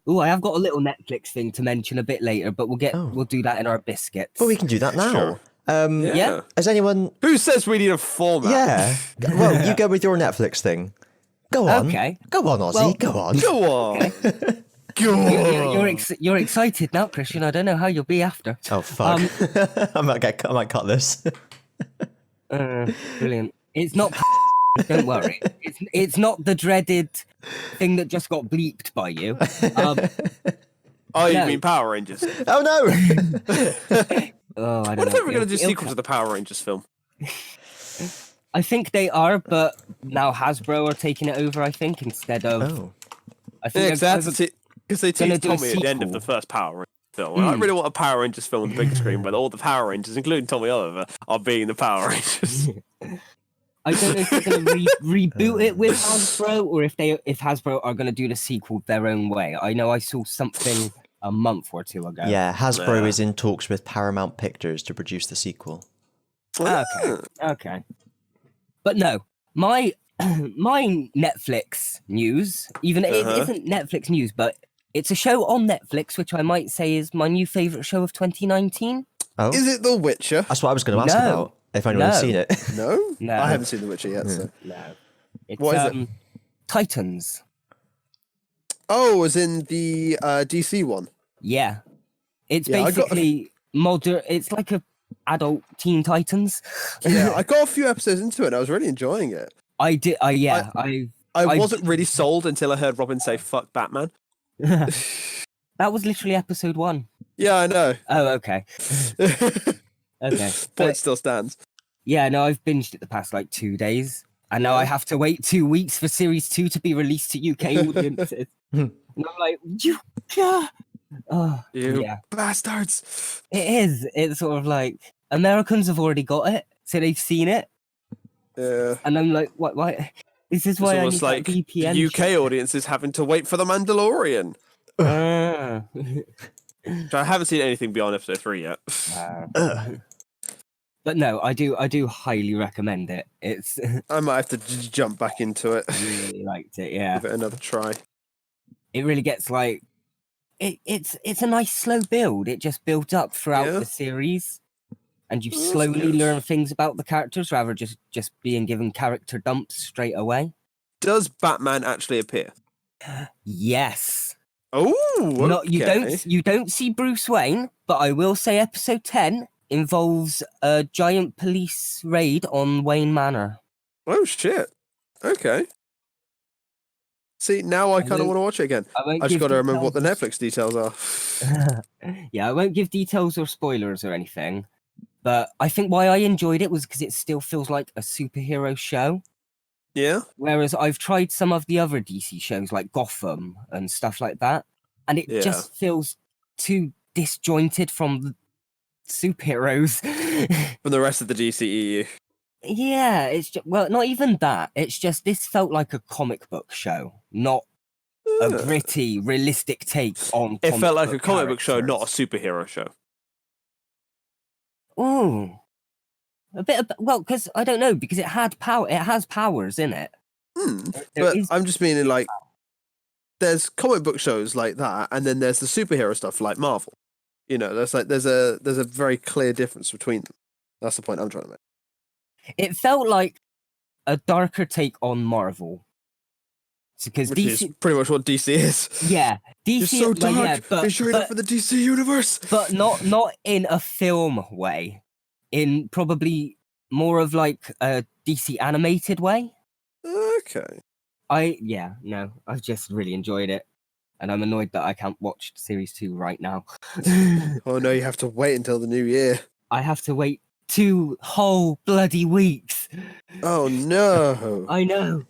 Oh, I have got a little Netflix thing to mention a bit later, but we'll do that in our biscuits. Well, we can do that now. Sure. Yeah. Has anyone? Who says we need a format? Yeah. Well, you go with your Netflix thing. Go on. Okay. Go on, Ozzy. Well, go on. Go on. Okay. Go on. You're excited now, Christian. I don't know how you'll be after. Oh fuck! I might cut this. Brilliant. It's not. Don't worry. It's not the dreaded thing that just got bleeped by you. Oh, you no. mean Power Rangers? Oh no! Oh, I don't What if know. we're going to do a sequel to the Power Rangers film? I think they are, but now Hasbro are taking it over. I think instead of. Oh. I think Because they gonna teased do a Tommy at the end of sequel. the first Power Rangers film. I really want a Power Rangers film on the big screen where all the Power Rangers, including Tommy Oliver, are being the Power Rangers. I don't know if they're going to reboot it with Hasbro or if Hasbro are going to do the sequel their own way. I know I saw something a month or two ago. Yeah, Hasbro is in talks with Paramount Pictures to produce the sequel. Okay. But no, my Netflix news, even it isn't Netflix news, but it's a show on Netflix, which I might say is my new favourite show of 2019. Oh, Is it The Witcher? that's what I was going to ask No. about. If anyone's seen it. No? No. I haven't seen The Witcher yet. So. No. It's, What is it? Titans. Oh, as in the DC one? Yeah. It's Yeah, basically modern. It's like a adult Teen Titans. Yeah, I got a few episodes into it and I was really enjoying it. I did. I I wasn't really sold until I heard Robin say, fuck Batman. That was literally episode 1. Yeah, I know. Oh, okay. Okay. Point But, still stands. yeah, no, I've binged it the past like 2 days. And now I have to wait 2 weeks for series 2 to be released to UK audiences. And I'm like, you You yeah. bastards. It is. It's sort of like Americans have already got it, so they've seen it. Yeah. And I'm like, what? Why? This is It's why I need almost like that VPN. the UK audience is having to wait for The Mandalorian. Ah. Which I haven't seen anything beyond episode 3 yet. But no, I do highly recommend it. It's I might have to jump back into it. really liked it. Yeah, Give it another try. it really gets like it's a nice slow build. It just built up throughout Yeah. the series, and you That's slowly good. learn things about the characters rather just being given character dumps straight away. Does Batman actually appear? Yes. Oh, No, you okay. don't see Bruce Wayne, but I will say episode 10 involves a giant police raid on Wayne Manor. Oh shit. Okay. See, now I kind of won't- want to watch it again. I won't I just give got to remember what the details. Netflix details are. Yeah, I won't give details or spoilers or anything, but I think why I enjoyed it was because it still feels like a superhero show. Yeah. Whereas I've tried some of the other DC shows like Gotham and stuff like that, and it Yeah. just feels too disjointed from the superheroes. From the rest of the DCEU. Yeah, it's just, well, not even that. It's just this felt like a comic book show, not a gritty, realistic take on. It felt like a comic book show, not a superhero show. Oh, a bit of, well, because I don't know, because it had power. It has powers in it. There But is- I'm just meaning like, there's comic book shows like that, and then there's the superhero stuff like Marvel. You know, there's a very clear difference between them. That's the point I'm trying to make. It felt like a darker take on Marvel. Because Which DC, is pretty much what DC is. yeah, DC, It's so well, dark. yeah, but, Are you sure you're not for the DC universe? but not in a film way, in probably more of like a DC animated way. Okay. I've just really enjoyed it, and I'm annoyed that I can't watch series 2 right now. Oh no, you have to wait until the new year. I have to wait 2 whole bloody weeks. Oh no. I know.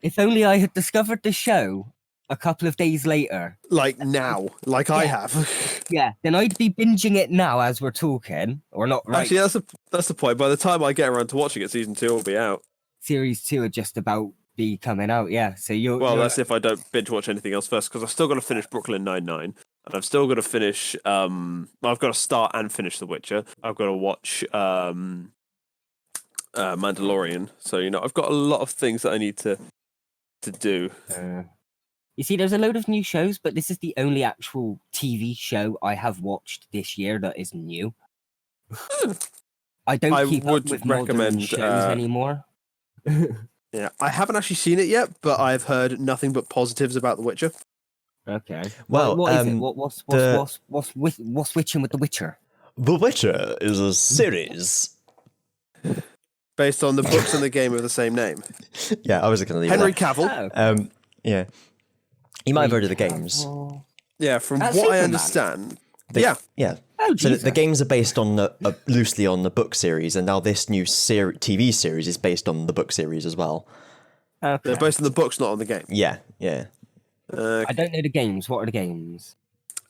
If only I had discovered the show a couple of days later. Like now, like I have. Yeah, then I'd be binging it now as we're talking, or not. Right? Actually, that's the point. By the time I get around to watching it, season 2 will be out. Series 2 are just about be coming out. Yeah, so you're. Well, you're, that's if I don't binge watch anything else first, because I've still got to finish Brooklyn Nine-Nine, and I've still got to finish. I've got to start and finish The Witcher. I've got to watch Mandalorian. So I've got a lot of things that I need to do. You see, there's a load of new shows, but this is the only actual TV show I have watched this year that is new. I don't I keep would up with modern recommend, shows anymore. Yeah, I haven't actually seen it yet, but I've heard nothing but positives about The Witcher. Okay. Well, what is it? What's witching with The Witcher? The Witcher is a series. Based on the books and the game of the same name. Yeah, I was going to leave Henry it there. Cavill. Yeah. You might have heard of the games. Yeah, from That's what I Superman. understand. Yeah. Oh, So Jesus. the games are based on loosely on the book series, and now this new TV series is based on the book series as well. They're Okay. based on the books, not on the game. Yeah. I don't know the games. What are the games?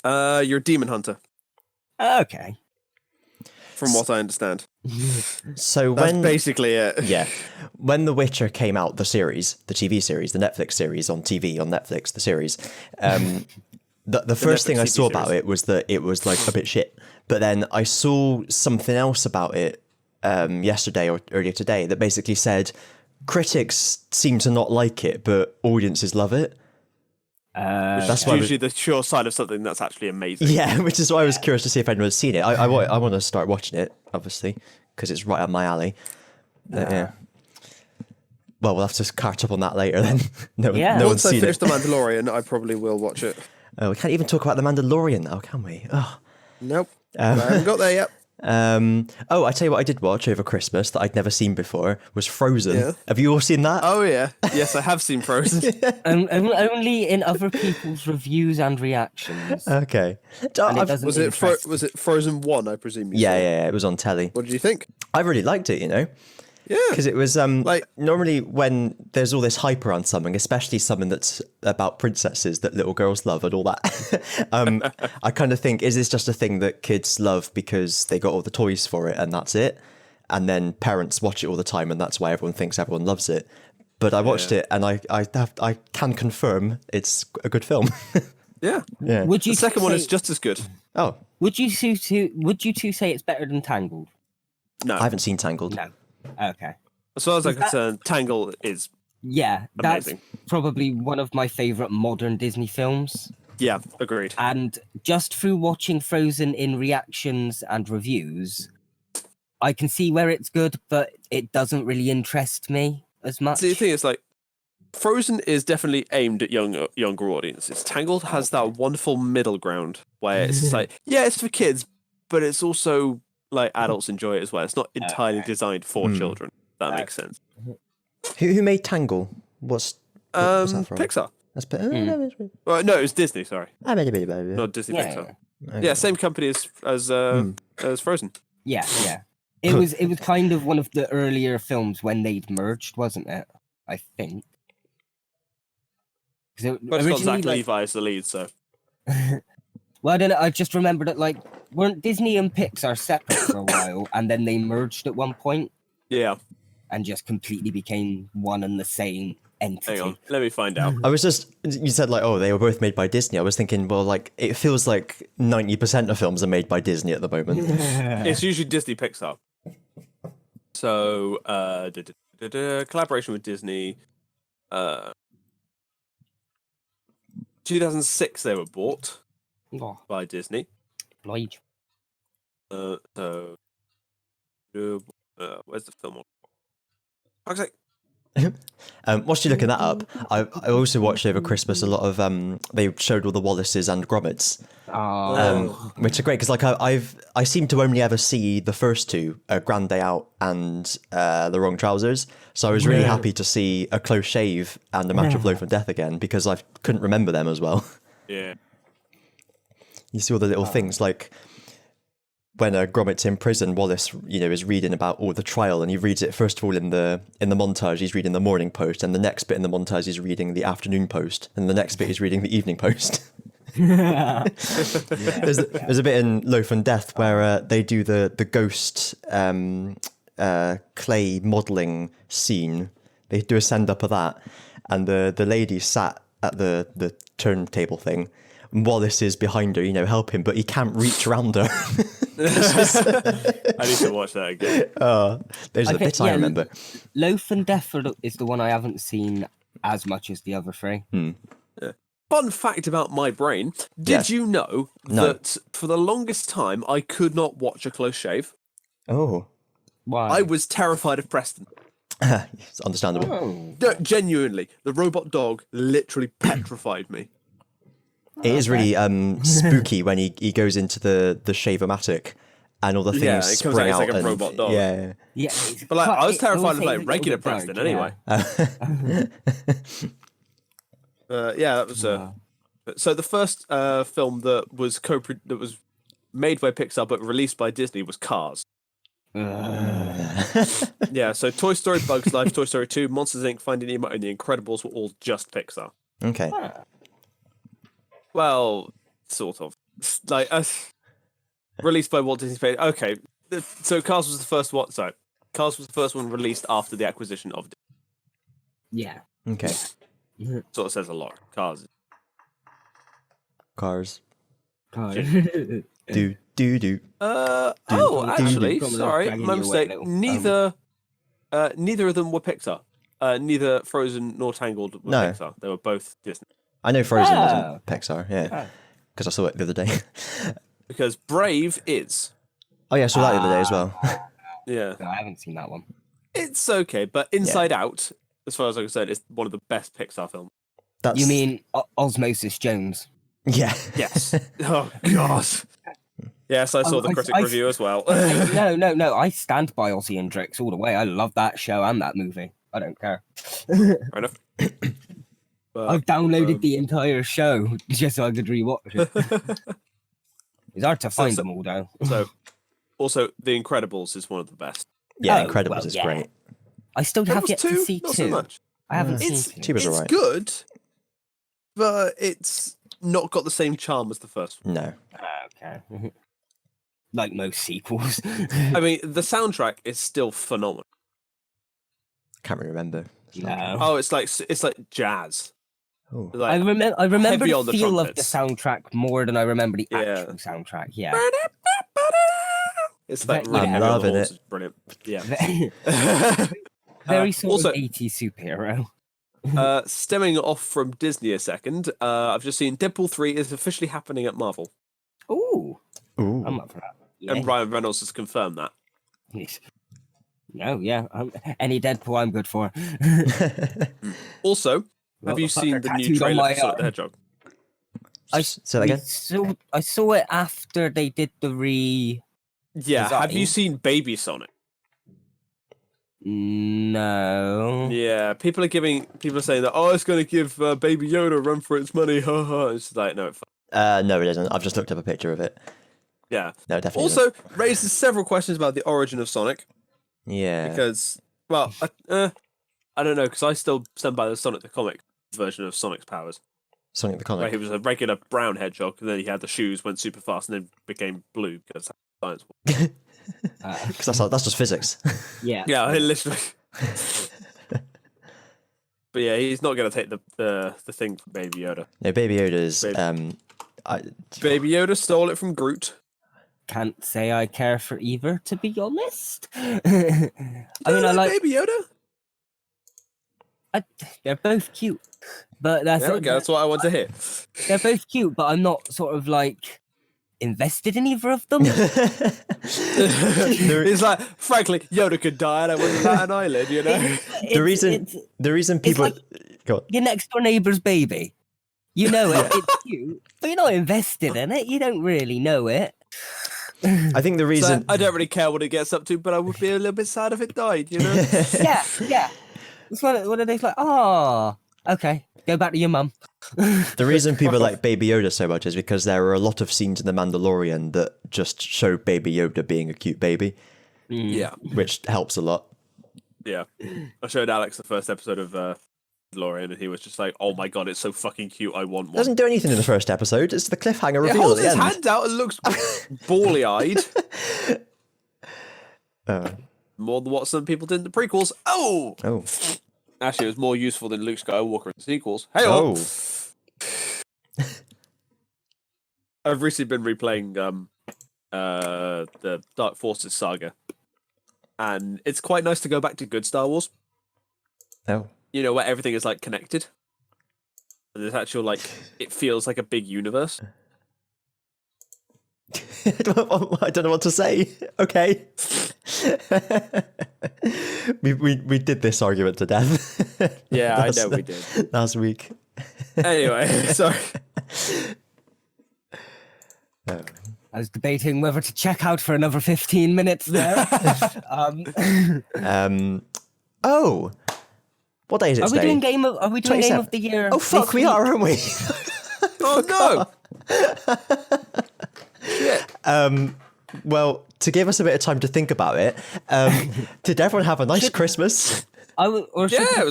You're a demon hunter, Okay. from what I understand. So That's when basically it. when The Witcher came out, the series, the TV series, the Netflix series on TV on Netflix, the series. The first thing I Netflix saw TV about series. it was that it was like a bit shit. But then I saw something else about it yesterday or earlier today that basically said critics seem to not like it, but audiences love it. That's That's why usually the sure side of something that's actually amazing. Yeah, which is why I was curious to see if anyone had seen it. I want to start watching it, obviously, because it's right up my alley. Yeah. Well, we'll have to catch up on that later then. No one's Once I seen finish it. The Mandalorian, I probably will watch it. Oh, we can't even talk about The Mandalorian now, can we? Oh. Nope. I haven't got there yet. I tell you what I did watch over Christmas that I'd never seen before was Frozen. Yeah. Have you all seen that? Oh, yeah. Yes, I have seen Frozen. Only in other people's reviews and reactions. Okay. And it I've- doesn't Was it interest me. was it Frozen 1, I presume you saw? yeah, it was on telly. What did you think? I really liked it, you know. Yeah. Because it was Like- normally when there's all this hype around something, especially something that's about princesses that little girls love and all that, I kind of think, is this just a thing that kids love because they got all the toys for it and that's it? And then parents watch it all the time and that's why everyone thinks everyone loves it. But I watched it and I can confirm it's a good film. Yeah. Yeah. Would you The second one say- is just as good. Oh, Would you two say it's better than Tangled? No. I haven't seen Tangled. No. Okay. As far as I'm concerned, Tangle is... Yeah, that's Amazing. probably one of my favorite modern Disney films. Yeah, agreed. And just through watching Frozen in reactions and reviews, I can see where it's good, but it doesn't really interest me as much. See, the thing is, like, Frozen is definitely aimed at younger audiences. Tangled has that wonderful middle ground where it's just like, yeah, it's for kids, but it's also like adults enjoy it as well. It's not entirely Okay. designed for children. That makes sense. Who made Tangle? What's that from? Pixar. That's Well, no, it was Disney. Sorry, not not Disney Yeah, Pixar. Yeah, same company as Frozen. yeah. It was kind of one of the earlier films when they'd merged, wasn't it? I think. 'Cause it But it's got originally, Zach Levi as the lead, so well, I don't know. I just remembered that weren't Disney and Pixar separate for a while, and then they merged at one point yeah. and just completely became one and the same entity. Hang on, let me find out. I was just, you said like, oh, they were both made by Disney. I was thinking, well, like, it feels like 90% of films are made by Disney at the moment. It's usually Disney Pixar. So, collaboration with Disney. 2006 they were bought Oh, by Disney. Lloyd. Where's the film? I was like, Whilst you're looking that up, I also watched over Christmas a lot of, they showed all the Wallaces and Grommets, which are great because like I seem to only ever see the first two, Grand Day Out and The Wrong Trousers. So I was really happy to see A Close Shave and A Match of Loaf and Death again because I couldn't remember them as well. yeah. You see all the little things like when Grommet's in prison, Wallace, is reading about all the trial, and he reads it first of all in the montage. He's reading the Morning Post, and the next bit in the montage he's reading the Afternoon Post, and the next bit he's reading the Evening Post. There's a bit in Loaf and Death where they do the ghost clay modelling scene. They do a send up of that, and the lady sat at the turntable thing. Wallace is behind her, helping, but he can't reach around her. I need to watch that again. Those are the bits I remember. Loaf and Death is the one I haven't seen as much as the other three. fun fact about my brain. Did Yes. you know No. that for the longest time I could not watch a close shave? Oh. Why? I was terrified of Preston. It's understandable. Oh. No, genuinely, the robot dog literally petrified me. It is really spooky when he goes into the shave-o-matic and all the things Yeah, it comes spring out, out. it's like a and, robot dog. Yeah. Yeah, it's But like, I was I terrified will of say like it's a regular little bit Preston dark, anyway. That was Wow. so the first film that was made by Pixar but released by Disney was Cars. Yeah, so Toy Story, Bugs Life, Toy Story 2, Monsters Inc., Finding Nemo, and The Incredibles were all just Pixar. Okay. Well, sort of. Like released by Walt Disney. Okay, so Cars was the first one. Sorry, Cars was the first one released after the acquisition of. Yeah. Okay. Sort of says a lot. Cars. Cars. God. Do. Actually, Probably sorry, dragging my you away a mistake. little. Neither of them were Pixar. Neither Frozen nor Tangled were No. Pixar. They were both Disney. I know Frozen Oh. wasn't Pixar, yeah. Oh. Because I saw it the other day. Because Brave is. Oh yeah, I saw that the other day as well. Yeah, No, I haven't seen that one. it's okay, but Inside Out, as far as I can say, is one of the best Pixar films. That's... You mean Osmosis Jones? Yeah. Yes. Oh God. Yes, I saw the critic review as well. No. I stand by Ozzy and Drix all the way. I love that show and that movie. I don't care. Fair enough. But, I've downloaded the entire show just so I could rewatch it. It's hard to find them all, though. So, also, The Incredibles is one of the best. Yeah, Oh, Incredibles well, is yeah. great. I still have Incredibles yet 2, to see not two. so much. I haven't seen It's two. Two was it's alright. good, but it's not got the same charm as the first one. No. Okay. Like most sequels. I mean, the soundtrack is still phenomenal. Can't really remember. No. Oh, it's like jazz. Oh. I Like, remember heavy the on the feel of the trumpets. soundtrack more than I remember the Yeah. actual soundtrack. Yeah. it's like I'm really heavy on the loving horns. it. It's brilliant. Yeah. Very sort also, of 80s superhero. stemming off from Disney a second, I've just seen Deadpool 3 is officially happening at Marvel, Ooh, Ooh. I'm up for that. Yeah. and Ryan Reynolds has confirmed that. Yes. No, yeah. Any Deadpool I'm good for. Also, have you Motherfucker seen the new tattooed on trailer my for Sonic the arm. Hedgehog? Say that again? I saw it after they did the Yeah. Have you Design. seen Baby Sonic? No. Yeah. People are saying that. Oh, it's going to give Baby Yoda a run for its money. Ha ha. It's like no. No, it isn't. I've just looked up a picture of it. Yeah. No, definitely Also raises several questions about the origin of Sonic not. Yeah. because, well, I don't know because I still stand by the Sonic the comic version of Sonic's powers. Sonic the Where Comic. he was a regular brown hedgehog, and then he had the shoes, went super fast, and then became blue because that's how science works. Because that's just physics. Yeah. Yeah, literally. But yeah, he's not going to take the thing from Baby Yoda. No, Baby Yoda is. Baby Yoda stole it from Groot. Can't say I care for either, to be honest. I mean, I like. Baby Yoda. They're both cute, but There we go. That's what I want to hear. they're both cute, but I'm not sort of like invested in either of them. It's like, frankly, Yoda could die, and I wouldn't bat an eyelid. You know. the reason people like- go on. Your next door neighbour's baby. You know it. It's cute, but you're not invested in it. You don't really know it. I think the So reason I don't really care what it gets up to, but I would be a little bit sad if it died. You know. Yeah. It's one of those like, oh, okay, go back to your mum. the reason people like Baby Yoda so much is because there are a lot of scenes in The Mandalorian that just show Baby Yoda being a cute baby, Yeah. which helps a lot. Yeah. I showed Alex the first episode of Mandalorian, and he was just like, "Oh my god, it's so fucking cute. I want one." Doesn't do anything in the first episode. It's the cliffhanger It reveal at holds the his end. hand out and looks bally-eyed. Oh. More than what some people did in the prequels. Oh! Oh. Actually, it was more useful than Luke Skywalker in the sequels. Hey, Oh. I've recently been replaying the Dark Forces saga, and it's quite nice to go back to good Star Wars. Oh. You know, where everything is like connected. And there's actual like it feels like a big universe. I don't know what to say. Okay. we did this argument to death. Yeah, I know we did. Last week. Anyway, sorry. I was debating whether to check out for another 15 minutes there. Oh, what day is it Are we today? doing game of the year? Oh fuck, this we week? are, aren't we? Oh no! Shit. Well, to give us a bit of time to think about it, did everyone have a nice Christmas? It was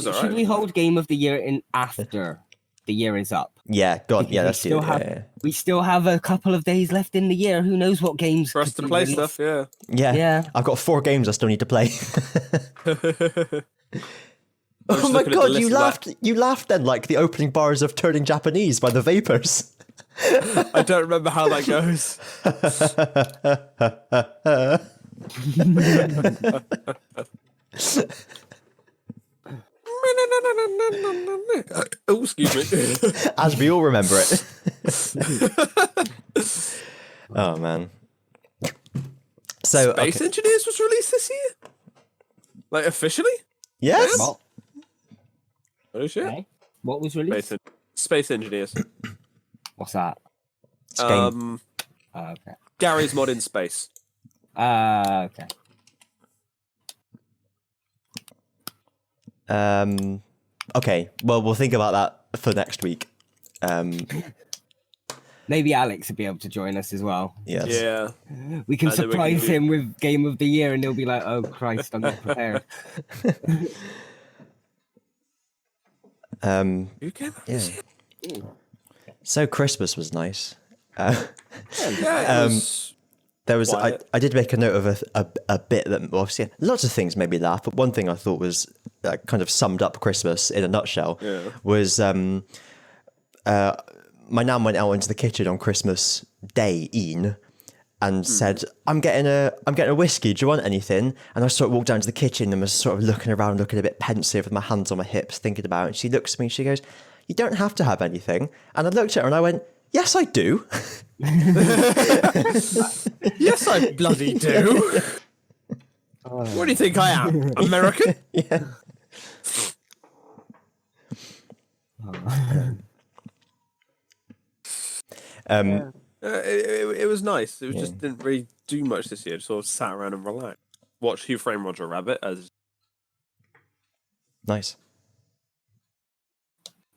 alright. Should we hold game of the year in after the year is up? Yeah, go on. Because Yeah, we let's do still it. have- Yeah, We still have a couple of days left in the year. Who knows what games For us could to be play released. stuff, yeah. yeah. Yeah. I've got 4 games I still need to play. I'm just Oh my looking at the god, list you of that. laughed! You laughed then, like the opening bars of Turning Japanese by the Vapors. I don't remember how that goes. Oh, excuse me. As we all remember it. Oh man. So Space okay. Engineers was released this year? Like, officially? Yes. What? Oh, shit. Okay. What was released? Space Engineers. What's that? It's a game. Okay. Gary's Mod in Space. Okay. Okay. Well, we'll think about that for next week. Maybe Alex will be able to join us as well. Yes. Yeah. We can And then we can surprise do- him with Game of the Year, and he'll be like, "Oh Christ, I'm not prepared." Who came out this year? So Christmas was nice. Yeah, it was... There was Quiet. I did make a note of a bit that, well, obviously lots of things made me laugh, but one thing I thought was kind of summed up Christmas in a nutshell was my nan went out into the kitchen on Christmas Day and said, I'm getting a whiskey, do you want anything? And I sort of walked down to the kitchen and was sort of looking around, looking a bit pensive with my hands on my hips, thinking about it. And she looks at me and she goes, you don't have to have anything. And I looked at her and I went, yes, I do. Yes, I bloody do. What do you think I am? American? Yeah. It was nice. It was just didn't really do much this year. Just sort of sat around and relaxed. Watched Who Framed Roger Rabbit as Nice.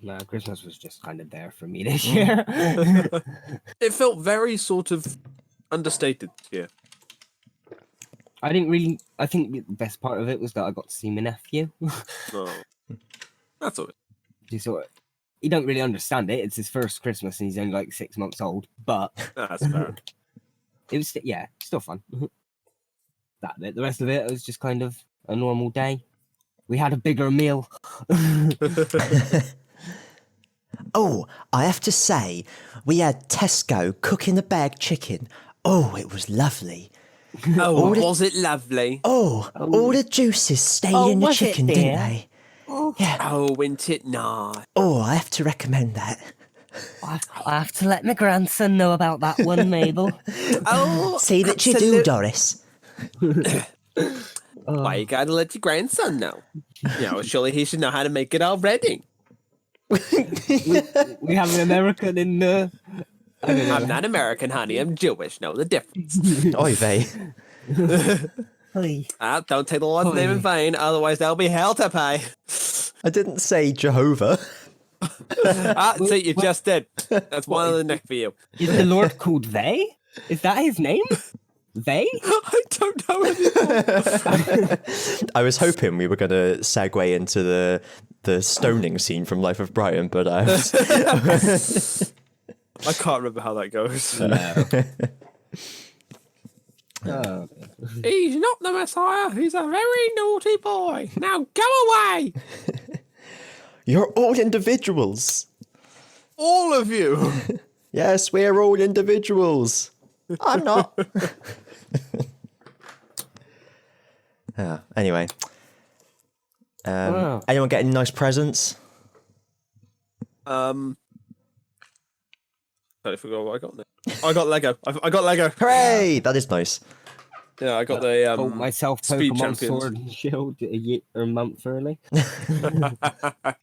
No, Christmas was just kind of there for me this year. it felt very sort of understated this year. I think the best part of it was that I got to see my nephew. Oh. That's all. He don't really understand it. It's his first Christmas and he's only like 6 months old. But That's fair. it was still fun. That bit. The rest of it was just kind of a normal day. We had a bigger meal. Oh, I have to say, we had Tesco cooking the bag chicken. Oh, it was lovely. Oh, was it lovely? Oh, all the juices stayed in the was it, chicken, dear? didn't they? Yeah. Oh, went it not? Oh, I have to recommend that. I have to let my grandson know about that one, Mabel. Oh, See that you do, Doris. Why you gotta let your grandson know? You know, surely he should know how to make it already. We have an American in the. I'm not American, honey. I'm Jewish. Know the difference. Oy vey. Don't take the Lord's name in vain, otherwise there'll be hell to pay. I didn't say Jehovah. See, you just did. That's one on the neck for you. Is the Lord called they? Is that his name? They? I don't know anymore. I was hoping we were going to segue into the stoning scene from Life of Brian, but I can't remember how that goes. Oh. He's not the Messiah. He's a very naughty boy. Now go away. You're all individuals. All of you. Yes, we're all individuals. I'm not. Anyway. Wow. Anyone getting nice presents? Totally forgot what I got there. I got Lego. I got Lego. Hooray! That is nice. Yeah, I got the Bought myself Speed Pokemon Champions. Sword and Shield a month early. That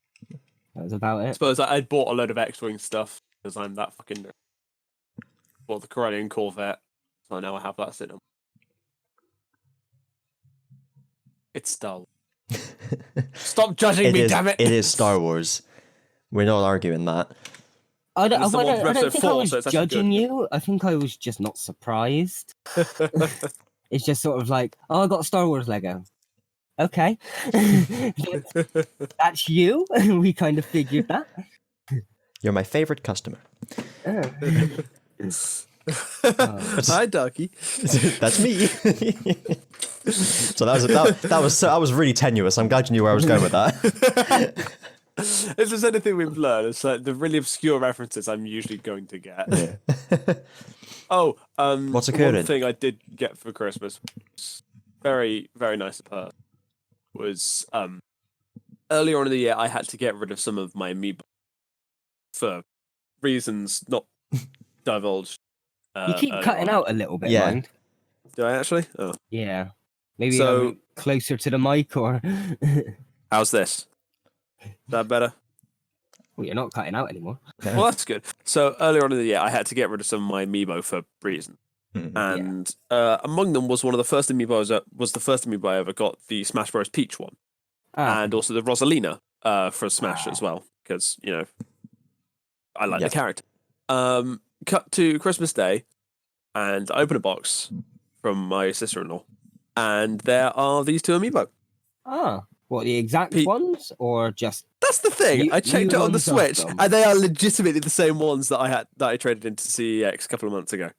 was about I it. suppose I bought a load of X-Wing stuff because I'm that fucking nerd. Bought the Corellian Corvette, so now I have that sitting. It's Star Wars. Stop judging me, damn it! It is Star Wars. We're not arguing that. I don't, It's the one from I don't episode think 4, I was so it's actually judging good. you. I think I was just not surprised. It's just sort of like, oh, I got Star Wars Lego. Okay. That's you? We kind of figured that. You're my favorite customer. Hi, Ducky. That's me. So that was really tenuous. I'm glad you knew where I was going with that. If there's anything we've learned, it's like the really obscure references I'm usually going to get. Yeah. Oh, What's occurring? one thing I did get for Christmas, was very, very nice of her, was earlier on in the year I had to get rid of some of my amiibo for reasons not divulged. You keep cutting out a little bit, Yeah. mind. Do I actually? Oh. Yeah. Maybe So- closer to the mic or... How's this? Is that better? Well, you're not cutting out anymore. Well, that's good. So earlier on in the year, I had to get rid of some of my amiibo for reasons. Mhm. And among them was one of the first amiibo was the first amiibo I ever got, the Smash Bros. Peach one, Ah, and also the Rosalina for Smash as well, because I like Yes. the character. Cut to Christmas Day, and I open a box from my sister-in-law, and there are these two amiibo. What, the exact Pete- ones or just... That's the thing. You- I checked you it on the ones of Switch, them. and they are legitimately the same ones that I traded into CEX a couple of months ago.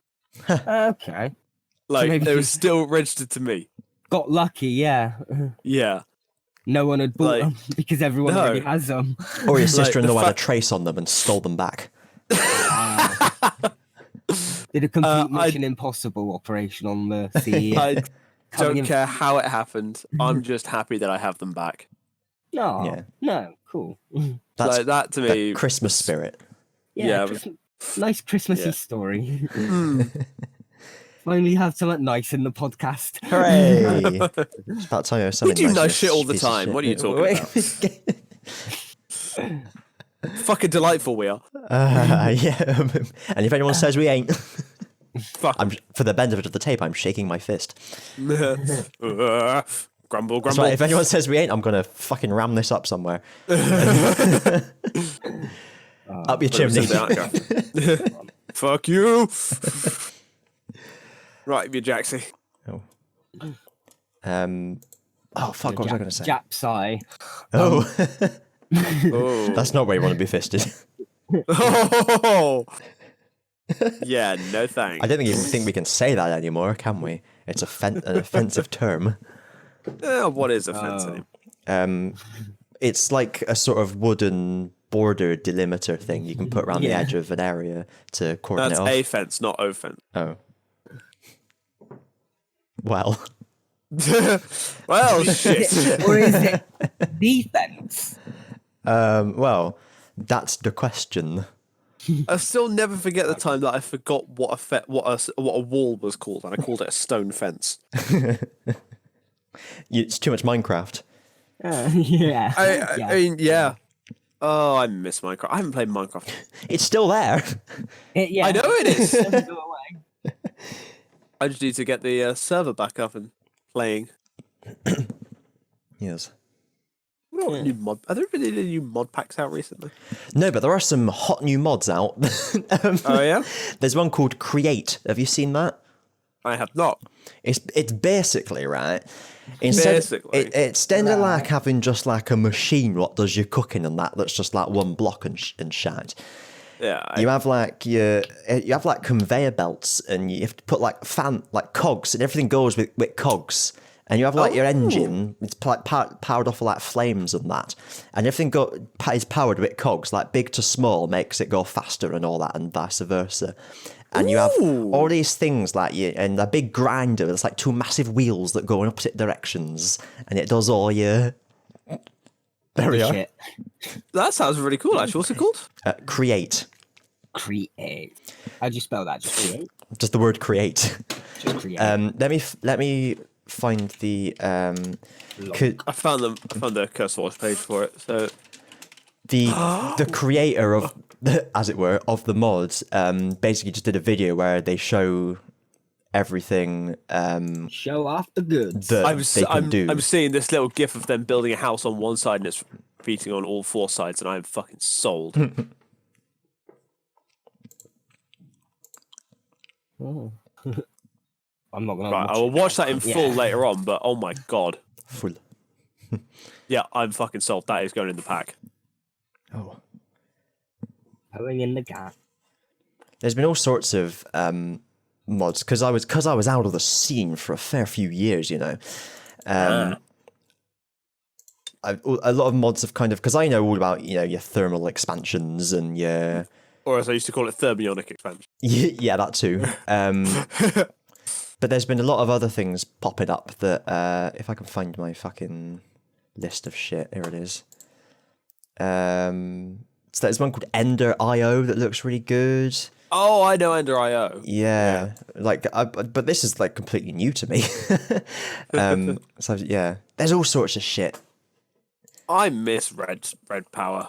Okay. Like maybe they were you- still registered to me. Got lucky, yeah. Yeah. No one had bought Like, them because everyone no. already has them. Or your Like, sister-in-law the had a fact- trace on them and stole them back. Did a complete I- Mission Impossible operation on the sea. I Coming don't in- care how it happened. I'm just happy that I have them back. No, Yeah. no, cool. That's Like that to the me. Christmas spirit. Yeah, nice Christmassy yeah. story. Mm. Finally have something nice in the podcast. Hooray! It's about time I have something do nice, nice you shit all the piece of time. shit. What are you talking Fucking delightful we are. Yeah, and if anyone says we ain't, Fuck. for the benefit of the tape, I'm shaking my fist. Grumble, That's grumble. right, if anyone says we ain't, I'm gonna fucking ram this up somewhere. Up your chimney. Fuck you. Right, you Jaxie. Oh fuck! What was I gonna say? Jap's eye. Oh, Oh. that's not where you want to be fisted. Oh. Yeah, no thanks. I don't even think we can say that anymore, can we? It's an offensive term. What is offensive? It's like a sort of wooden border delimiter thing you can put around the Yeah. edge of an area to cordon That's it off. a fence, not offense. Oh. Well, Well, shit. Or is it defense? well, that's the question. I'll still never forget the time that I forgot what a wall was called, and I called it a stone fence. It's too much Minecraft. Yeah. I mean, yeah. Oh, I miss Minecraft. I haven't played Minecraft. It's still there. Yeah. I know it is. Doesn't go away. I just need to get the server back up and playing. Yes. Are there been any new mod packs out recently? No, but there are some hot new mods out. Oh yeah, There's one called Create. Have you seen that? I have not. It's basically right. Instead of like having just like a machine what does your cooking and that's just like one block and shite. Yeah, You have like you have like conveyor belts and you have to put like cogs and everything goes with cogs. And you have like your engine, it's like powered off of like flames and that. And everything is powered with cogs, like big to small makes it go faster and all that and vice versa. And you have all these things like and a big grinder that's like two massive wheels that go in opposite directions. And it does all your There we are. Shit. That sounds really cool. Actually, what's it called? Create. Create. How'd you spell that? Just create. Just the word create. Just create. Let me find the I found the CurseForge page for it. So the creator of as it were of the mods basically just did a video where they show everything Show off the goods. that I'm seeing this little gif of them building a house on one side and it's repeating on all four sides, and I'm fucking sold. Oh. I'm not gonna. Right, I will watch that in full later on. But oh my god, full. yeah, I'm fucking sold. That is going in the pack. Oh, Going in the gap. there's been all sorts of mods because I was out of the scene for a fair few years, you know. A lot of mods have kind of, because I know all about, you know, your thermal expansions and your, or as I used to call it, thermionic expansion. yeah, that too. But there's been a lot of other things popping up that if I can find my fucking list of shit, here it is. So there's one called Ender IO that looks really good. Oh, I know Ender IO. Yeah, like, but this is like completely new to me. So yeah, there's all sorts of shit. I miss Red Power.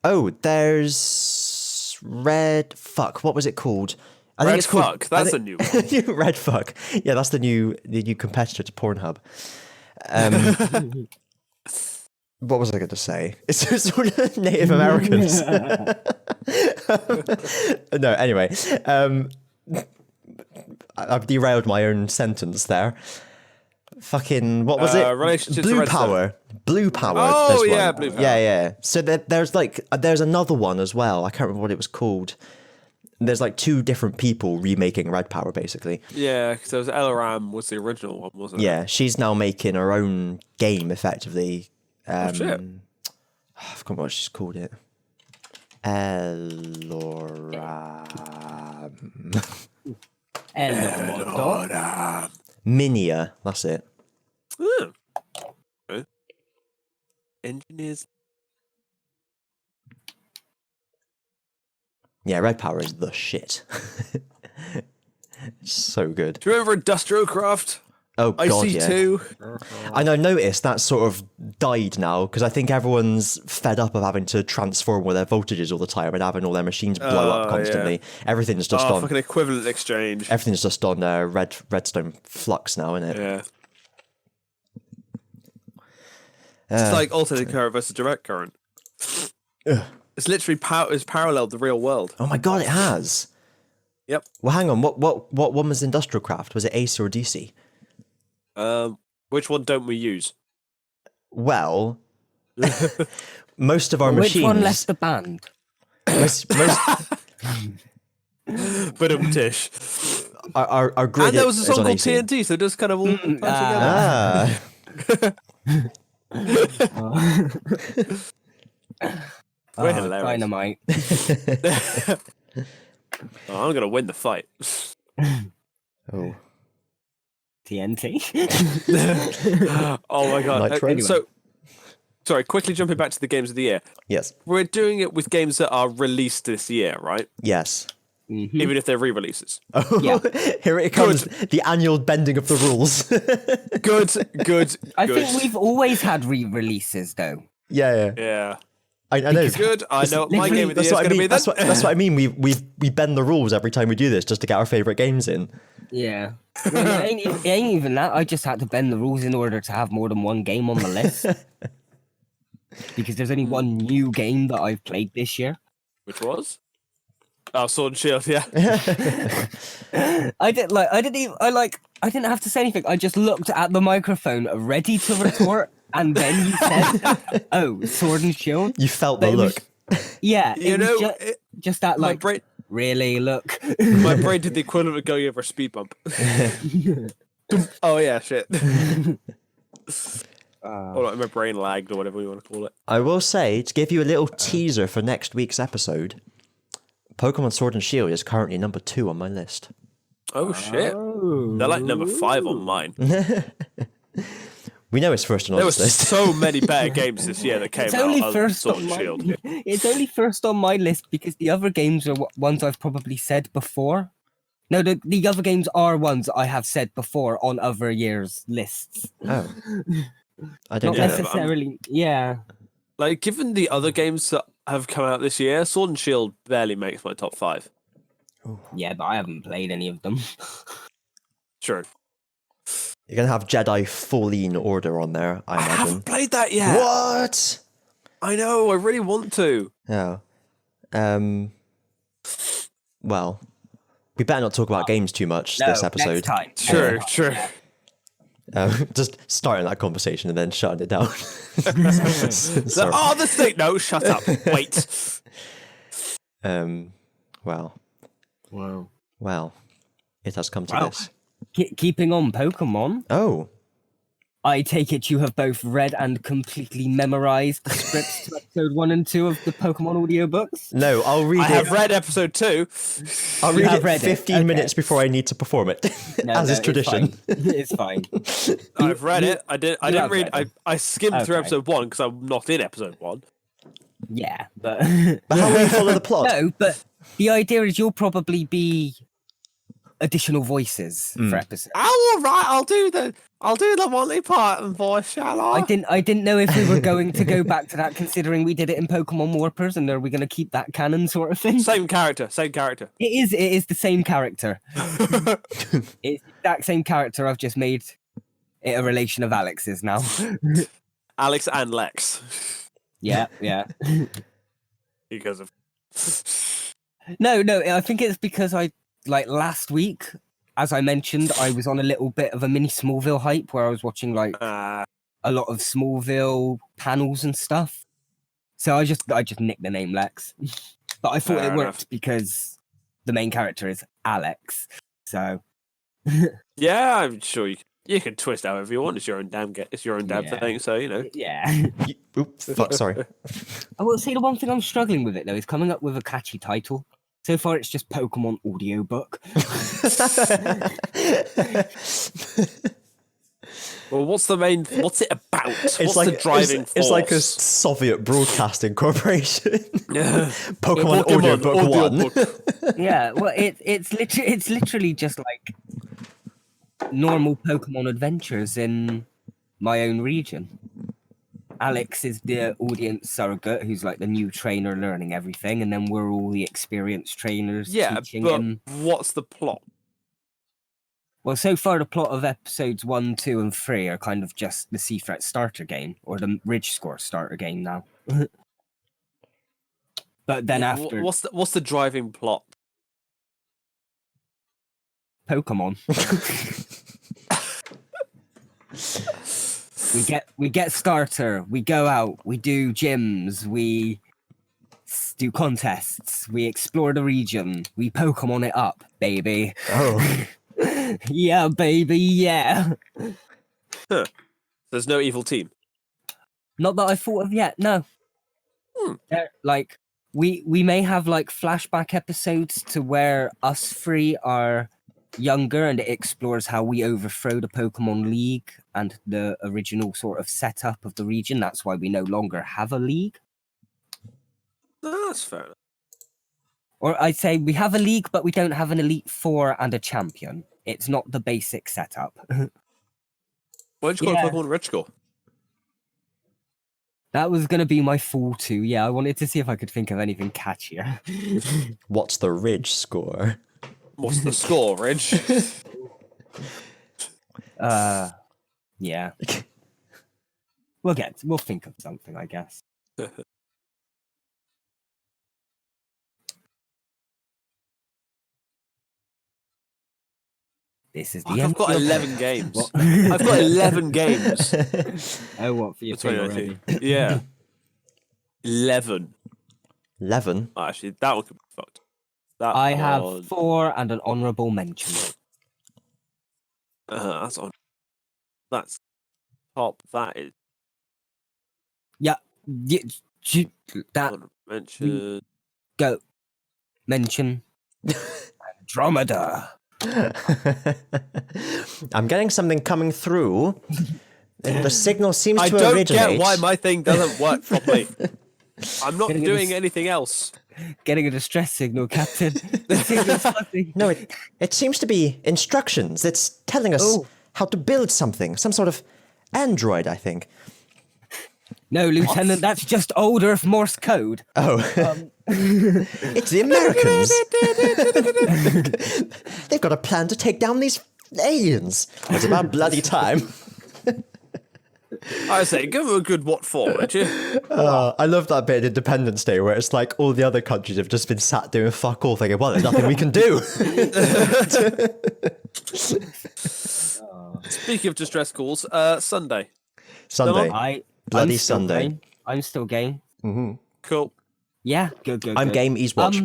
Oh, there's Red Fuck. What was it called? I Red think it's called, Fuck. That's a new one. Red Fuck. Yeah, that's the new competitor to Pornhub. What was I going to say? It's all Native Americans. No, anyway. I've derailed my own sentence there. Fucking, what was it? Relationship to Blue Redstone. Power. Blue Power. Oh, there's yeah, one. Blue Power. Yeah. So there's another one as well. I can't remember what it was called. There's like two different people remaking Red Power, basically. Yeah, because Elaram was the original one, wasn't it? Yeah, she's now making her own game, effectively. Shit. I forgot what she's called it. Eloram. Minia, that's it. Oh. Okay. Engineers. Yeah, Red Power is the shit. It's so good. Do you remember Industriocraft? Oh god, yeah. IC2? And I noticed that sort of died now because I think everyone's fed up of having to transform all their voltages all the time and having all their machines blow up constantly. Yeah. Everything's just on fucking equivalent exchange. Everything's just on redstone flux now, isn't it? Yeah. It's like alternating current versus direct current. It's literally it's paralleled the real world. Oh my god, it has. Yep. Well, hang on. What one was Industrial Craft? Was it AC or DC? Which one don't we use? Well, most of our Which machines. one left the band? Most But tish. our grid. And there was a is song on called AC. TNT, so it just kind of all together. We're hilarious. Dynamite. I'm gonna win the fight. Oh. TNT. Oh my god. Nitro. So, sorry, quickly jumping back to the games of the year. Yes. We're doing it with games that are released this year, right? Yes. Mm-hmm. Even if they're re-releases. Oh, Yeah. Here it comes. The annual bending of the rules. Good. I think we've always had re-releases though. Yeah. Yeah. I know. Good. I know what my game of the That's year is what I going to mean. be. That's what I mean. We bend the rules every time we do this just to get our favorite games in. Yeah. Well, it ain't even that. I just had to bend the rules in order to have more than one game on the list. Because there's only one new game that I've played this year. Which was? Oh, Sword and Shield. Yeah. I didn't have to say anything. I just looked at the microphone, ready to retort, and then you said, "Oh, Sword and Shield." You felt But the it was- look. Yeah, You it was know, just that my like brain, really look. my brain did the equivalent of going over a speed bump. Oh yeah, shit. Or like my brain lagged or whatever you want to call it. I will say, to give you a little teaser for next week's episode, Pokemon Sword and Shield is currently number 2 on my list. Oh shit. They're like number 5 on mine. We know it's first on There our were list. so many better games this year that came It's out. only other than first Sword on and my. Shield. It's only first on my list because the other games are ones I've probably said before. No, the other games are ones I have said before on other years' lists. Oh, I don't Not get Yeah, it. necessarily. Yeah. Like, given the other games that have come out this year, Sword and Shield barely makes my top 5. Yeah, but I haven't played any of them. Sure. You're gonna have Jedi Fallen Order on there, I I imagine. haven't played that yet. What? I know, I really want to. Yeah. Well, we better not talk about games too much this episode. Next time. Sure, sure. Just starting that conversation and then shutting it down. So, oh, the thing. No, shut up. Wait. Well, Wow. it has come to Wow. this. Keeping on Pokemon, Oh, I take it you have both read and completely memorized the scripts to episode 1 and 2 of the Pokemon audiobooks? no, I'll read I it. have read episode 2. I'll You read have it read it, 15 okay. minutes before I need to perform it, No, as is it's tradition. fine. It's fine. I've read you- it. I didn't have read. read it. I skimmed through Okay. episode 1 because I'm not in episode 1. Yeah, but But how will you follow the plot? no, but the idea is you'll probably be additional voices for episodes. Oh, all right. I'll do the Monty Python voice, shall I? I didn't know if we were going to go back to that, considering we did it in Pokemon Warpers, and are we going to keep that canon sort of thing? Same character. Same character. It is the same character. It's the exact same character. I've just made it a relation of Alex's now. Alex and Lex. Yeah. Because of. No, I think it's because last week, as I mentioned, I was on a little bit of a mini Smallville hype where I was watching a lot of Smallville panels and stuff. So I just nicked the name Lex. But I thought Fair it worked enough. because the main character is Alex. So Yeah, I'm sure you can twist however you want. It's your own damn Yeah. thing. So you know. yeah. Oops, fuck, sorry. I will say the one thing I'm struggling with it though is coming up with a catchy title. So far it's just Pokemon audiobook. Well, what's it about? It's What's like the driving force? It's like a Soviet broadcasting corporation. Yeah. Pokemon Audiobook 1. Yeah, well it's literally just like normal Pokemon adventures in my own region. Alex is the audience surrogate who's like the new trainer learning everything, and then we're all the experienced trainers Yeah, teaching but him. what's the plot? Well, so far the plot of episodes 1, 2, and 3 are kind of just the Seafret starter game, or the Ridge Score starter game now. But then Yeah, after what's the driving plot? Pokemon. we get starter, we go out, we do gyms, we do contests, we explore the region, we Pokemon it up, baby. Oh, Yeah, baby, yeah. There's no evil team. Not that I thought of yet, no. Like we may have like flashback episodes to where us three are younger, and it explores how we overthrow the Pokemon League and the original sort of setup of the region. That's why we no longer have a league. No, that's fair enough. Or I'd say we have a league, but we don't have an Elite Four and a champion. It's not the basic setup. Why'd you call Yeah. it Pokemon Ridge Score? That was going to be my fall too. Yeah, I wanted to see if I could think of anything catchier. what's the Ridge Score? What's the score, Ridge? Yeah. We'll think of something, I guess. This is the Fuck, end. I've got of your- 11 games. What? I've got 11 games. Oh, what for your for thing already? 2019. Yeah. 11. 11. Oh, actually, that one could be fucked. That I have one- 4 and an honourable mention. That's on. That's top. That is Yeah, that on mention. go mention Andromeda. I'm getting something coming through. The signal seems I to don't originate. get why my thing doesn't work properly. I'm not Getting a doing dis- anything else. Getting a distress signal, Captain. The signal's fuzzy. No, it seems to be instructions. It's telling us Oh. how to build something. Some sort of android, I think. No, Lieutenant, that's just old Earth Morse code. Oh. It's the Americans. They've got a plan to take down these aliens. It's about bloody time. I say, give them a good what for, would you? I love that bit in Independence Day where it's like all the other countries have just been sat doing fuck all thinking, well, there's nothing we can do. Speaking of distress calls, Sunday. Sunday. Bloody I'm still Sunday. game. I'm still game. Cool. Yeah, good. I'm game, he's watch.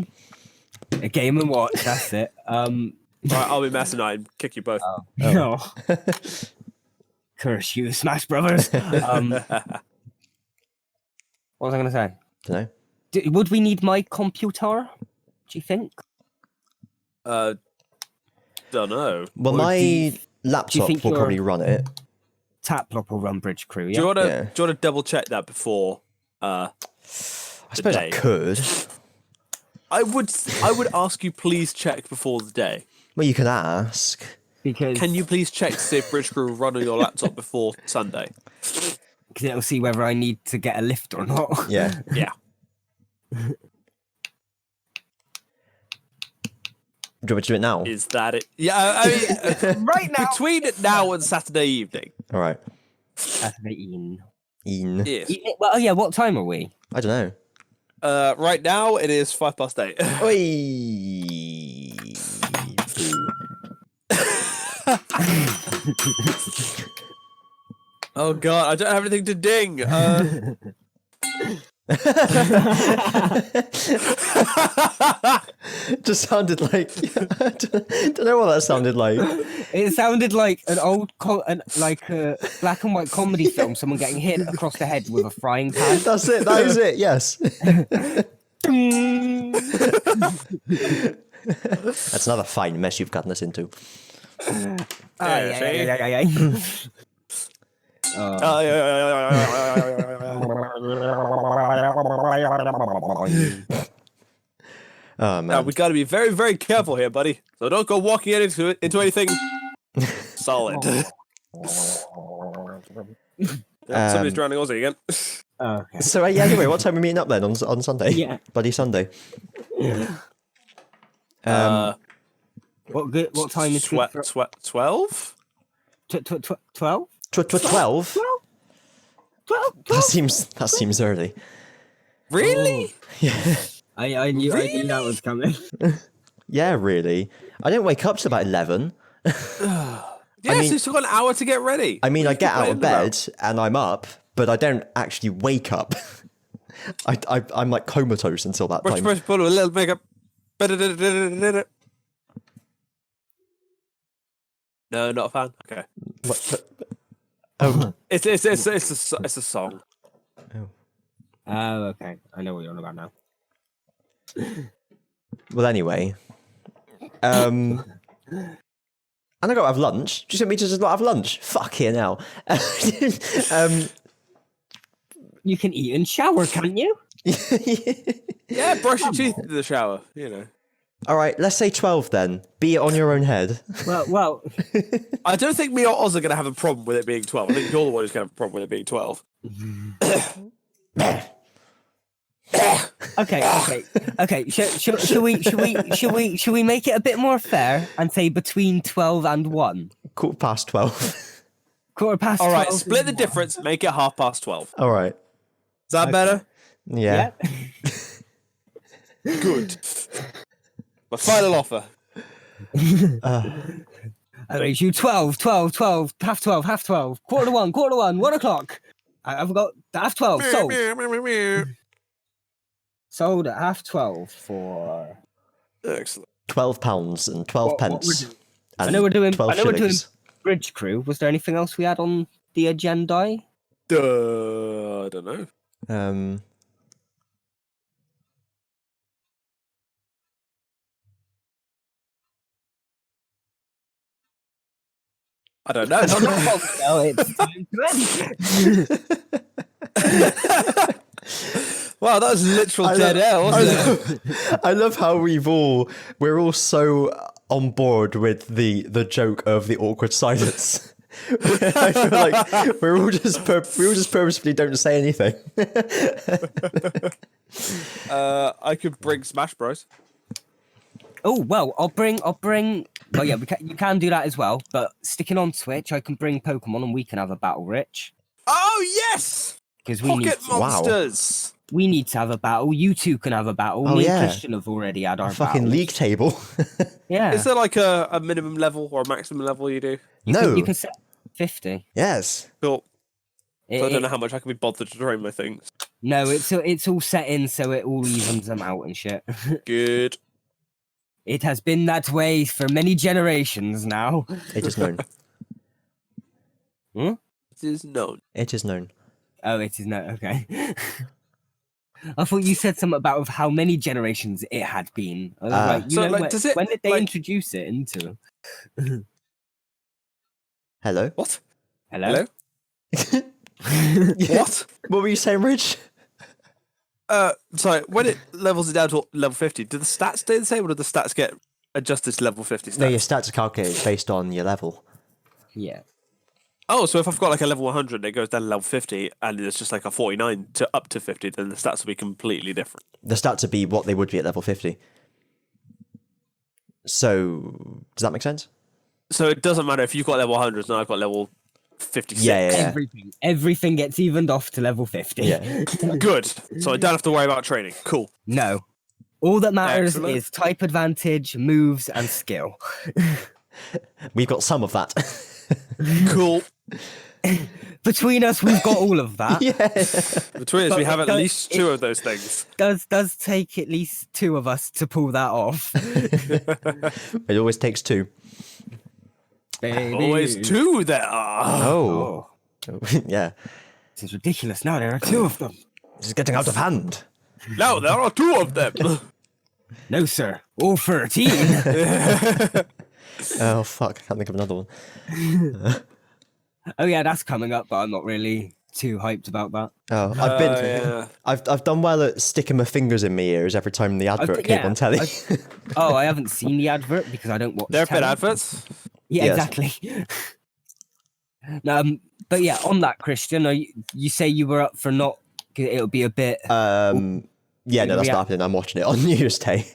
A game and watch. That's it. Right, I'll be Mass and kick you both. No. Curse you, Smash Brothers. What was I going to say? Dunno. Would we need my computer? Do you think? Don't know. Well, Or my do you laptop think will your- probably run it. Taplop will run Bridge Crew. Do Yeah. you want to Yeah. double check that before? I suppose I day. could. I would ask you please check before the day. Well, you can ask. Because Can you please check to see if Bridge Crew will run on your laptop before Sunday? Because it'll see whether I need to get a lift or not. Yeah. Yeah. Do you want me to do it now? Is that it? Yeah, I mean, Right now. between now and Saturday evening. All right. Saturday evening. Ian. Yes. Well, yeah. What time are we? I don't know. Right now it is 8:05. Oi. Oh god, I don't have anything to ding. Just sounded like I don't know what that sounded like. It sounded like an old, like a black and white comedy film. Someone getting hit across the head with a frying pan. That's it. That is it. Yes. That's another fine mess you've gotten us into. Yeah. Oh Now man. we got to be very, very careful here, buddy. So don't go walking into anything solid. Somebody's drowning Aussie again. Okay. So yeah. Anyway, what time are we meeting up then on Sunday? Yeah. Bloody Sunday. What time is good for 12? 12? 12. That seems early. Really? I knew that was coming. Yeah, really. I don't wake up till about 11. Yes, mean- you've still got an hour to get ready. I mean, I get out of complaining bed and I'm up, but I don't actually wake up. I'm like comatose until that Brush, time. brush, pull a little makeup. No, not a fan. Okay, Oh, it's a song. Oh, okay. I know what you're on about now. well, anyway. And I got to have lunch. Do you want me to just not have lunch? Fuck here now. You can eat and shower, can't you? Yeah, brush your teeth in the shower. You know. All right, let's say 12 then. Be it on your own head. Well. I don't think me or Oz are going to have a problem with it being 12. I think you're the one who's going to have a problem with it being 12. Okay. Should we make it a bit more fair and say between 12 and 1? 12:15. Quarter past. All right, 12 split the and difference. Make it 12:30. All right. Is that better? Yeah. 1. Good. My final offer. I raise you 12, half 12, quarter to 1, 1 o'clock. I've got half 12, sold. Sold at half 12 for. Excellent. £12 and 12 What we're pence. doing. And I know we're doing 12 shillings. Bridge Crew. Was there anything else we had on the agenda? I don't know. I don't know. Well, it's time to end. Wow, that was literal dead air, wasn't it? I love how we're all so on board with the joke of the awkward silence. I feel like we all just purposefully don't say anything. I could bring Smash Bros. Oh well, I'll bring. Well, yeah, you can do that as well. But sticking on Switch, I can bring Pokemon, and we can have a battle, Rich. Oh yes, Because we Pocket need. Monsters. We need to have a battle. You two can have a battle. Oh, Me yeah. and Christian have already had our Fucking battle. league table. Yeah. Is there like a minimum level or a maximum level you do? You can set 50. Yes. Cool. So I It- don't know how much I can be bothered to train my things. No, it's all set in so it all evens them out and shit. Good. It has been that way for many generations now. It is known. It is known. It is known. Oh, it is not okay. I thought you said something about of how many generations it had been. I was like, you So, know, like, when, does it, when did they like- introduce it into? Hello. What? Hello? What? What were you saying, Rich? Sorry, when it levels it down to level 50, do the stats stay the same or do the stats get adjusted to level 50 stats? No, your stats are calculated based on your level. Yeah. Oh, so if I've got like a level 100 and it goes down to level 50 and it's just like a 49 to up to 50, then the stats will be completely different. The stats would be what they would be at level 50. So, does that make sense? So it doesn't matter if you've got level 100s and I've got level 56. Yeah. Everything gets evened off to level 50. Yeah. Good. So I don't have to worry about training. Cool. No. All that matters Excellent. is type advantage, moves, and skill. We've got some of that. Cool. Between us, we've got all of that. Yeah. Between us, But we have at don't- least two of those things. Does take at least two of us to pull that off. It always takes two. Baby. Always two there are. Oh. Yeah. This is ridiculous. Now there are two of them. This is getting out of hand. Now there are two of them. No, sir. All 13. Oh, fuck. I can't think of another one. Oh, yeah, that's coming up, but I'm not really too hyped about that. Oh, yeah. I've done well at sticking my fingers in my ears every time the advert came yeah, on telly. Oh, I haven't seen the advert because I don't watch There have been telly. adverts. Yeah, Yes. exactly. But yeah, on that, Christian, you say you were up for not. It'll be a bit. Yeah, no, that's Yeah. not happening. I'm watching it on New Year's Day.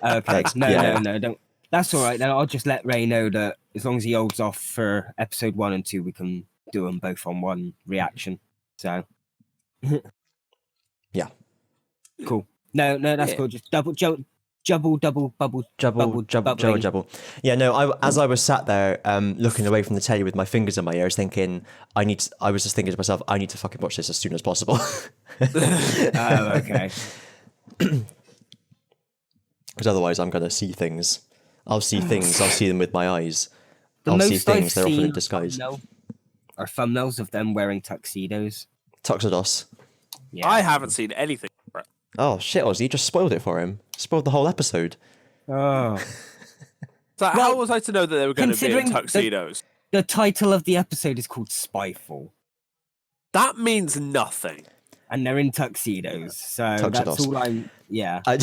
Okay, thanks. no, Yeah. no, don't. That's all right. Then I'll just let Ray know that as long as he holds off for episode 1 and 2, we can do them both on one reaction. So. Yeah. Cool. No, that's Yeah. cool. Just double, double, bubble, Jubble. Yeah, no, as I was sat there looking away from the telly with my fingers in my ears thinking, I was just thinking to myself, I need to fucking watch this as soon as possible. Oh, okay. Because otherwise I'm going to see things. I'll see things, I'll see them with my eyes. The I'll see most I've things, they're often in seen disguise. are thumbnails of them wearing tuxedos. Tuxedos. Yeah. I haven't seen anything. Oh, shit, Ozzy, you just spoiled it for him. Spoiled the whole episode. Oh. So how was I to know that they were going to be in Considering the- tuxedos? The title of the episode is called Spyfall, That means nothing. and they're in tuxedos. So Tuxedos. that's all I'm. Yeah. I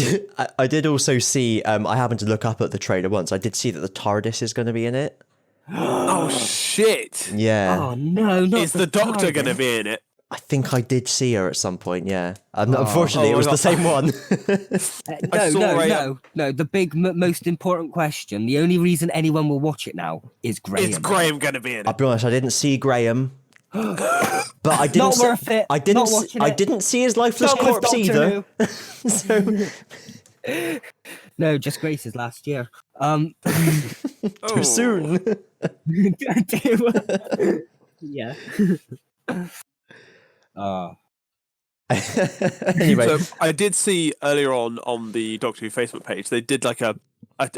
did also see, I happened to look up at the trailer once. I did see that the TARDIS is going to be in it. Oh shit! Yeah. Oh no! Not Is the Doctor going to TARDIS. be in it? I think I did see her at some point, yeah. Unfortunately, Oh, it was I the got- same one. I saw Ray- No. The big, most important question. The only reason anyone will watch it now is Graham. Is Graham going to be in I'll it? be honest, I didn't see Graham. But I didn't Not see, worth it. I didn't Not see, watching I it. didn't see his lifeless Not with corpse Doctor either. Who. So No, just Grace's last year. Oh. too soon. Yeah. Anyway, So I did see earlier on the Doctor Who Facebook page, they did like a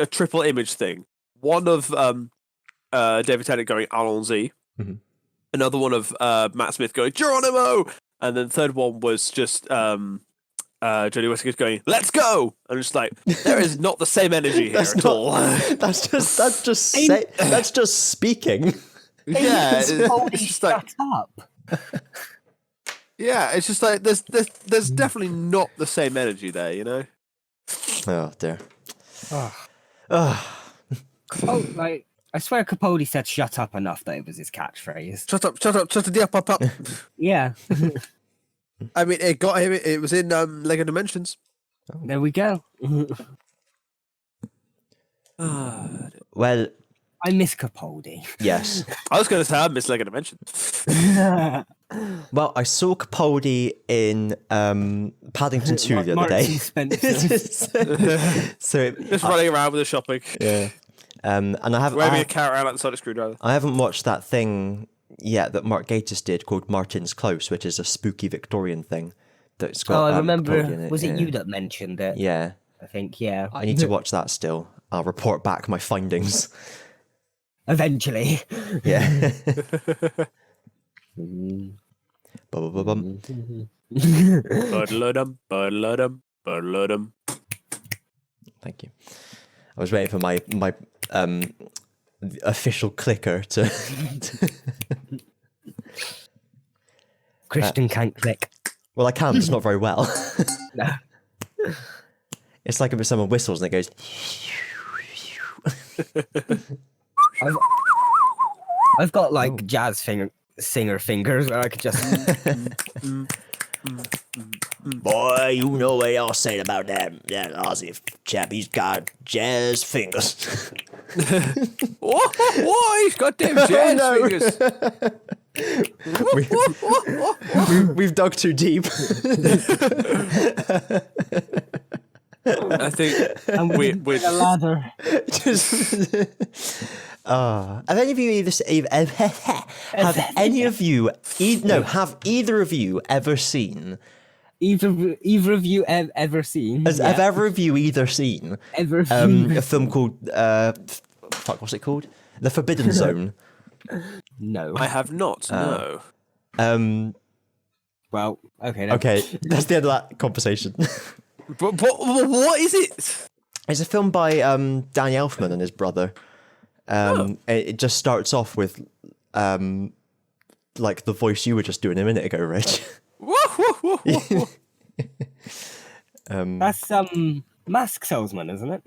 triple image thing. One of David Tennant going Allons-y, Mhm. another one of Matt Smith going Geronimo, and then the third one was just Jodie Whittaker going "Let's go," and I'm just like, there is not the same energy here That's at not- all. that's just speaking. Yeah, Capaldi, it's just like, shut up. yeah, it's just like there's definitely not the same energy there, you know. Oh dear. Capaldi, like, I swear Capaldi said "shut up" enough that it was his catchphrase. Shut up, up, up. Yeah, I mean, it got him. It was in Lego Dimensions. there we go. Well, I miss Capaldi. yes. I was going to say I miss Lego Dimensions. Well, I saw Capaldi in Paddington 2 the other Martin day. Spencer. So Just running around with a shopping, yeah. And I haven't waving a carrot around like the side of a screwdriver. I haven't watched that thing yet that Mark Gatiss did called Martin's Close, which is a spooky Victorian thing that's got. Oh, I Capaldi remember. in it. Was yeah. it you that mentioned it? Yeah, I think. Yeah. I need to watch that still. I'll report back my findings. Eventually. Yeah. Bum. Budludum, budludum, budludum. Thank you. I was waiting for my official clicker to. Christian can't click. Well, I can, but it's not very well. No. It's like if someone whistles and it goes. I've got like jazz singer fingers where I could just. Boy, you know what y'all saying about that Aussie chap. He's got jazz fingers. Whoa, he's got them jazz fingers. We've dug too deep. I think And we a ladder. Have any of you have either of you ever seen? Either of you ever seen? Have ever of you either seen Ever seen? a film called what's it called? The Forbidden Zone. No. I have not. No. Well, okay. Then. Okay, that's the end of that conversation. But what is it? It's a film by Danny Elfman and his brother. It just starts off with like the voice you were just doing a minute ago, Rich. That's Mask Salesman, isn't it?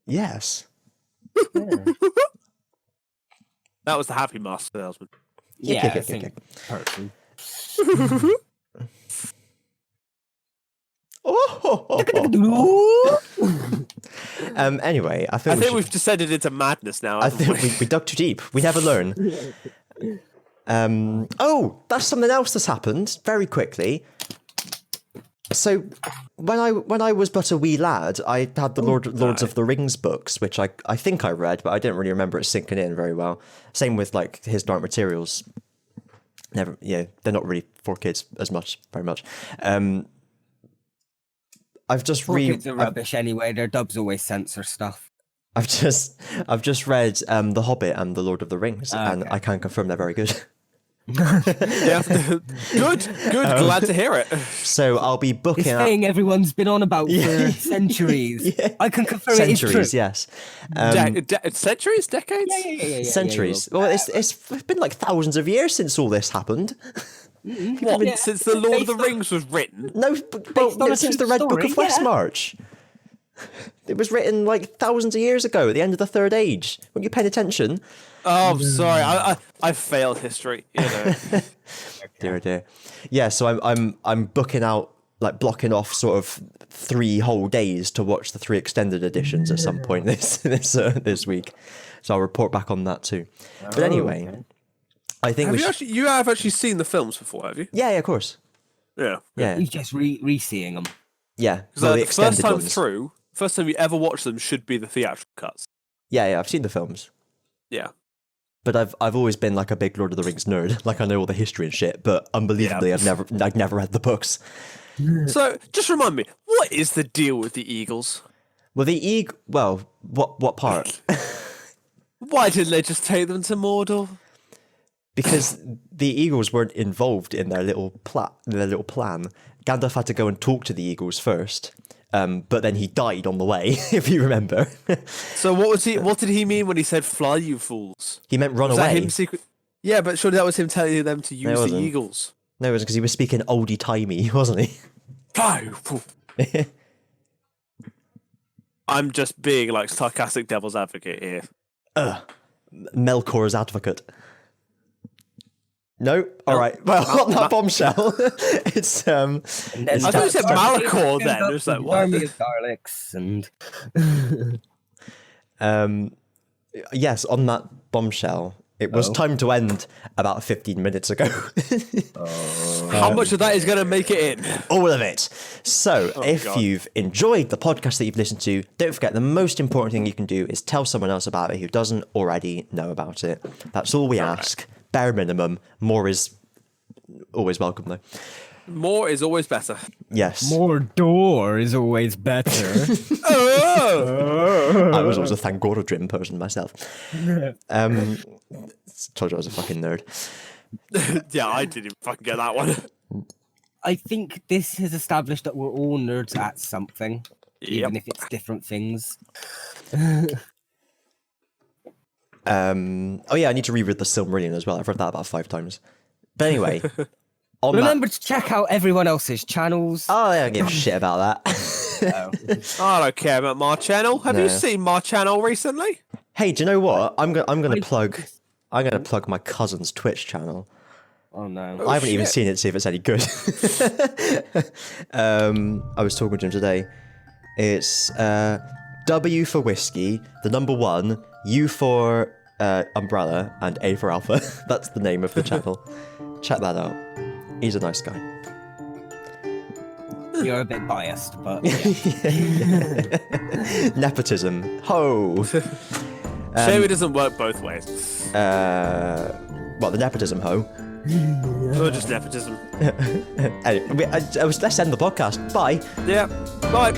Yes. Yeah. That was the Happy Mask salesman. Yeah, okay, I think person. Anyway, I I think think we've descended into madness now. I haven't think we? we dug too deep. We never learn. That's something else that's happened very quickly. So when I was but a wee lad, I had the Lords of the Rings books, which I think I read, but I didn't really remember it sinking in very well. Same with like his Dark Materials. They're not really for kids very much. I've just Kids are rubbish anyway. Their dubs always censor stuff. I've just read The Hobbit and The Lord of the Rings, and I can confirm they're very good. Yeah. Good. Glad to hear it. So I'll be booking This out thing everyone's been on about for centuries. Yeah. I can confirm it is true. centuries. Yes, Centuries, decades. Yeah, centuries. Well, it's been like thousands of years since all this happened. What? Yeah. Since the Lord of the Based on- Rings was written? No, on a since true the Red Book story, of West yeah. March. It was written like thousands of years ago at the end of the Third Age. Weren't you paying attention? Oh, I'm sorry. I failed history. You know. Dear. Yeah, so I'm booking out, like blocking off sort of 3 whole days to watch the 3 extended editions at some point this week. So I'll report back on that too. But anyway, okay. I think You have actually seen the films before, have you? Yeah, of course. Yeah. Yeah, He's just re-seeing them. yeah. Because Well, the the first extended time ones. through, first time you ever watch them should be the theatrical cuts. Yeah, I've seen the films. Yeah. But I've always been like a big Lord of the Rings nerd. Like I know all the history and shit, but unbelievably Yeah. I've never read the books. So just remind me, what is the deal with the Eagles? Well, what part? Why didn't they just take them to Mordor? Because the Eagles weren't involved in their little plan. Gandalf had to go and talk to the Eagles first, but then he died on the way, if you remember. So what did he mean when he said "fly, you fools"? He meant run Was away. that him secret? Yeah, but surely that was him telling them to use the wasn't. eagles. No, it was because he was speaking oldie-timey, wasn't he? Fly, you fool. I'm just being like sarcastic devil's advocate here. Melkor's advocate. No? Alright. Well, on that bombshell, it's And then I thought you said that's- Malachor then. It was like, what? Army of Daleks and yes, on that bombshell, it was time to end about 15 minutes ago. How much of that is going to make it in? All of it. So, if God. you've enjoyed the podcast that you've listened to, don't forget the most important thing you can do is tell someone else about it who doesn't already know about it. That's all we ask. Bare minimum. More is always welcome, though. More is always better. Yes. more door is always better. Oh! I was always a Thangorodrim person myself. Told you I was a fucking nerd. Yeah, I didn't even fucking get that one. I think this has established that we're all nerds at something, even if it's different things. Oh yeah, I need to reread the Silmarillion as well. I've read that about 5 times. But anyway, on Remember to check out everyone else's channels. Oh, yeah, I don't give a shit about that. I don't care about my channel. Have No. you seen my channel recently? Hey, do you know what? I'm gonna plug my cousin's Twitch channel. Oh no. I haven't even shit. seen it to see if it's any good. I was talking to him today. It's W for whiskey, the number 1, U for umbrella, and A for alpha. That's the name of the channel. Check that out. He's a nice guy. You're a bit biased, but yeah. Nepotism. Ho! Shame it doesn't work both ways. What, the nepotism ho? Or just nepotism. Anyway, let's end the podcast. Bye. Yeah. Bye.